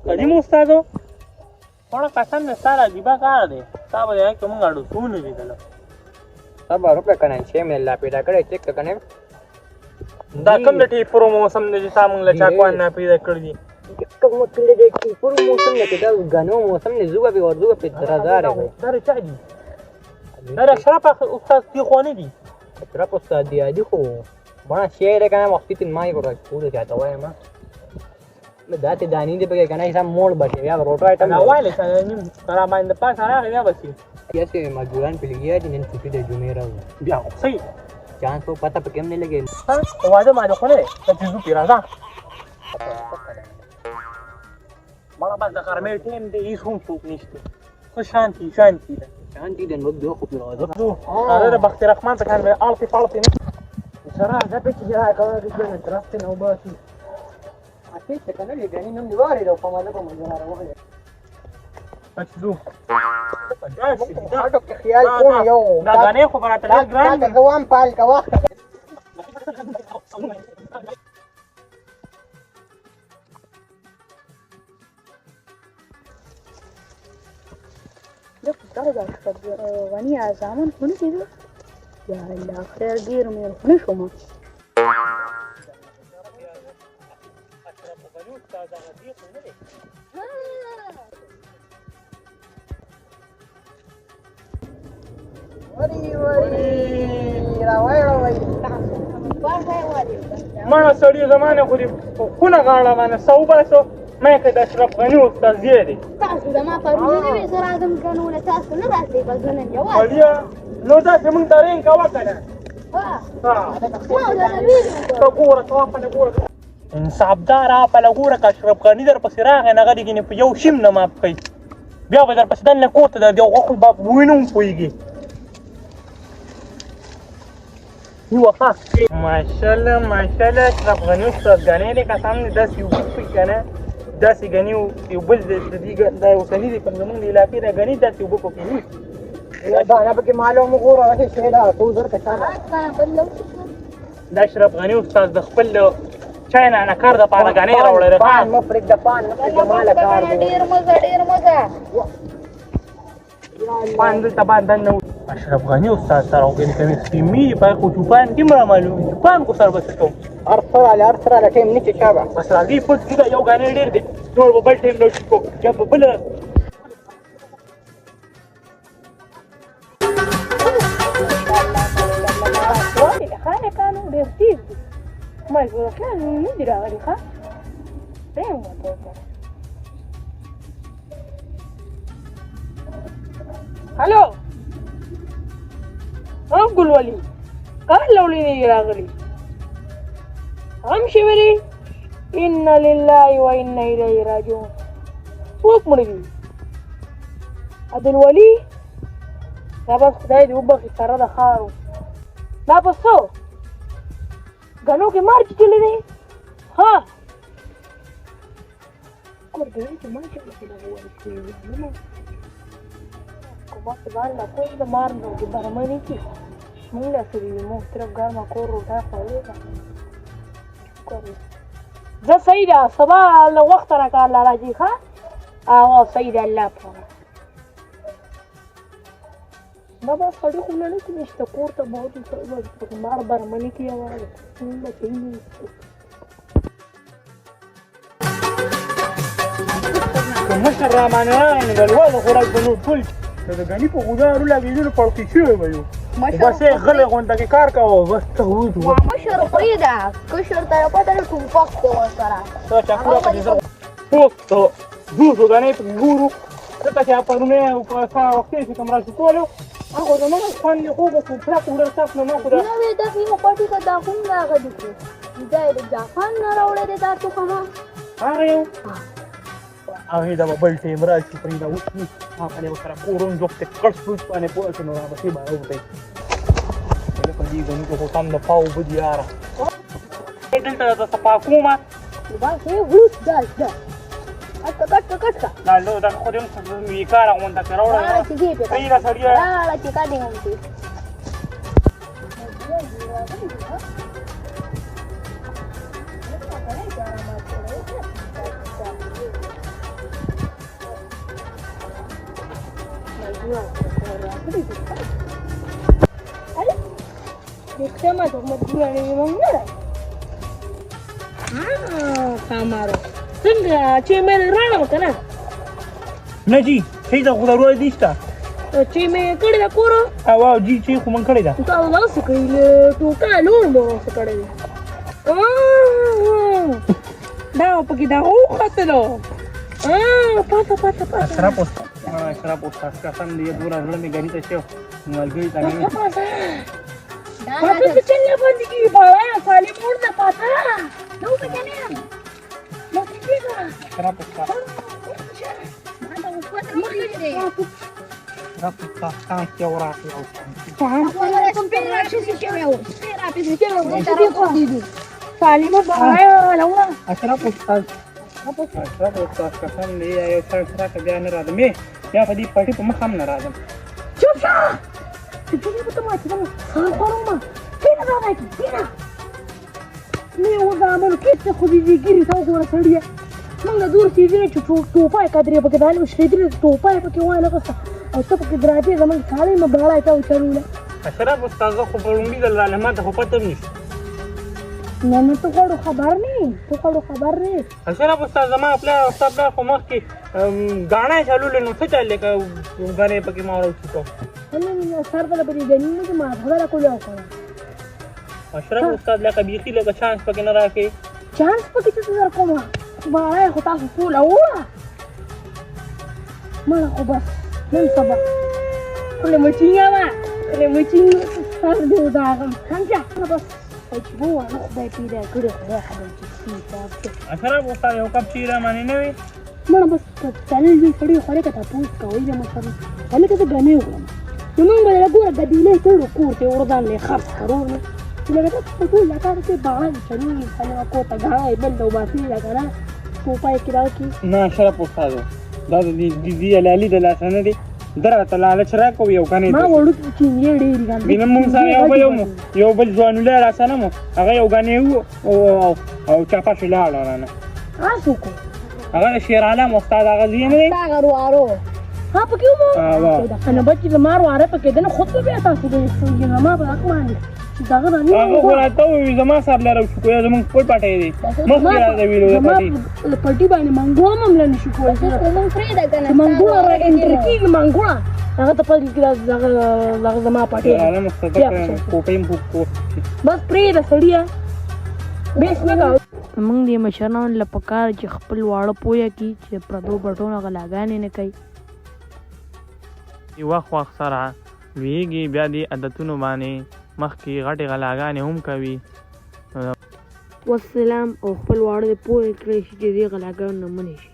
قدیم استادو પણ કસમ ને સારા દીબા કાર દે તા બધા કે મંગાડું શું નથી દલો સબા રૂપિયા કને છે મે લાપીડા કરે ચેક કને da kam da ti puro mosam ne ji samun la chakwan na pi da kar di कब मौसम ले देखी पूरा मौसम ने के गानो मौसम ने जुगा पे और जुगा पे दराजार है भाई दर चादी दर शराब استاد की خوانی دی शराब استاد दिया देखो बड़ा शेर है कहना वक्त तीन माई को पूरा जाता हुआ है मैं दाते दानी दे पे कहना ऐसा मोड़ बचे यार रोटो आइटम ना वाले सा ni para main depan sana ya basi कैसे मजदूरान पे लिया जिन छुट्टी दे जो मेरा dia सही चांस को पता पे केम नहीं लगे हां तो वादे मा जो खोले तो जिजू पिरा जा मला बस da karmel tem de ishum suk nishte خو شانتی ده شانتی ده نود دو خوب راضی هذا بختي رحمن كان عالطي فالطي بصراحه ده بيجي هاي كمان جدا تراستن او باسي اكيد كان اللي جاني من دواري لو فما لكم من زمان روحي اشدو هذا خيال كون يوم لا غاني خو برات الجراند هذا هو ام بالك واحد درجة غنية زمان كل كده يا الله خير غير من الخنشومة ما سوري زمان خودي كنا غاړه باندې صوباسو ما كده اشرف غني استاذ زيادي تاسو د ما پرونه وی سره اعظم قانون تاسو نه راځي بزونه جواب ولیا نو دا څنګه تارين کاوه کنه ها ها تو ګوره تو په ګوره انصافدار په لګوره کا اشرف غني در پسې راغی نه غړي کې په یو شیم نه ماپ کوي بیا به در پسې دنه کوته د یو خپل باب وینم پويږي هو ها ماشاءالله اشرف غني استاذ غني له قسم داس یو کنه داسې غني یو بل د دې دا یو سنې د کوم دی علاقې دا غني داسې یو په کې يا دا انا بقى معلوم غوره هي شي لا تو زرت كان دا اشرف غني استاد د خپل چاینا انا کار د پاره غني راوړل پان مفرق د پان مال کار ډیر مزه پان د تبان دنه اشرف غني استاد سره وګین کوي سپیمي په خو چوپان کې مړه معلوم چوپان کو سر بس کوم ارسل على ټیم نشي شابه بس راځي په دې یو غني ډیر دی نور بل ټیم نو کو چې په بل خانه كانوا ډیر تیز ما يقول كان ندري على خا فين الو أقول ولي قال لو لي راغلي أمشي ولي إنا لله وإنا إليه راجعون فوق مرقي هذا الولي لا بس خدايدي وبخي ترى خارو لا بسو قالوا كي مارج تلي ها كوردينيت ما شفت له هو الكلام كما قال لا كل مارنو دي برماني كي ملا سري مو طرف غار ما كورو تا فايدا زه سيدا صباح لو وقت را کار لا راځي ښا او سيدا الله تعالی بابا سړی خو نه کې نشته کور ته بہت مار برمنی کی आवाज څنګه کوي مشر رامان غلوه خورای بنو ټول د غنی په غوډارو لګیدل پړکی شوی وایو بس غلې غونډه کې کار کاوه بس ته وځو مشر فریدا کشر ته پته نه کوم پخت وسره تو چا کړو په دې پوسټ دوه غنی په ګورو ته چې اپرونه او په څا وخت کې کوم راځي کولو هغه زموږ خوان خو به په پلا کوډر تاسو نه خو دا نو دا یو پټی کا دا کوم راغلی دا د جاپان نه راوړل دا ته کومه هغه یو او هی دا بل ټیم راځي پرې دا وڅ هغه له سره کورون جوړ ته کړ څه باندې په څه نو راځي به وته په دې غني کو تام د پاو بده یاره دلته د صفا کومه دا هي وښ دا کټ لا لو دا خو دې موږ یې کار غونډه کراوړل پیرا سړیا لا چې کا دې هم देखते मैं तो मत बुलाने में मंगल कामारो څنګه چې مې رانه وکنه نه جی هی دا خو ضروري دیستا چې مې کړی دا کورو او جی چې خو من کړی دا ته دا څه کوي ته کا لور مو څه کړی دا پکې دا او خاطرو پاتا اشرا پوسټ قسم دې دورا ورته می غری ته شو ملګری تا نه پاتا څه چلې باندې کی بالا سالي مور نه پاتا نو څه کنه نو څه کیږي اشرا پوسټ کان کې ورته او سالي مور بالا لوړه اشرا پوسټ قسم دې یو سره بیا نه راځم یا په دې پټي په مخ هم نه راځم چوپ شه چې دې په ما چې سال کومه کینه راځي کینه نه و زامن کې څه خو دې ګيري تاو ګور سړی موږ دور سیزنه چې ټوپای کډري په کډالو شې دې ټوپای په کې وانه کوسه او ته په کې دراتي زمون سالي ما بالا تا وچلوله اشرا استاد خو په لومړي د علامات خو پته نشته نه ته خو خبر نه اشرا استاد زما خپل استاد خو مخ کې غاڼه چالو نو څه چل لکه غاڼه پکې ما ورو څه نه سر ته به دې نه ما خبره کوله اشرا استاد لکه بيخي لکه چانس پکې نه راکې چانس پکې څه در کومه بالا خو تاسو ټول او ما خو بس نن سبا کله مچینه سر دې وداغم څنګه بس هو نو خدای پیدا کړو خدای خبر چې اشرا استاد یو کپ چیرې معنی نه وي ما بس چلل دې سړی خوري کته پوس کوي د مشر هله کته غنی وکړم نو موږ به لګور د دې له ټول کور ته ورځان له خرڅ کړو نو لکه ته ټول لکه ته باندې چلو خلک کو ته غاړه بل دو باسي لکه نه کوپای کې راکی نه اشرا استاد دا دې علالي د لاسنه دي درته لاله چر کو یو کنه ما وړو چې یې ډېری ګان دینه مونږ سره یو بل ځوان له راسنه مو هغه یو غنی او چاپا شلاله نه تاسو کو هغه شیر عالم استاد هغه زین دی تا غروارو ها پکې مو انا بچی زمار واره پکې دنه خود به تاسو دې څنګه ما په حق باندې دا غوړي هغه ورته وي زما صاحب لاره شو کوی زمون خپل پټې دي مخکې راځي ویلو پټي باندې منګو ممل نشو کوی کوم فري دا کنه منګو را انټر کیږي منګو هغه ته پټي کې دا زما پټي عالم استاد کوپیم کو بس پری دا سړیا بیس نه کا موږ دې مشرانو لپاره چې خپل واړه پویا کی چې پردو بټونو غلاګانې نه کوي یو وخت سره ویږي بیا دې عادتونو باندې مخکې غټې غلاګانې هم کوي والسلام او خپل واړه پوه کړی چې دې غلاګانو نه منې شي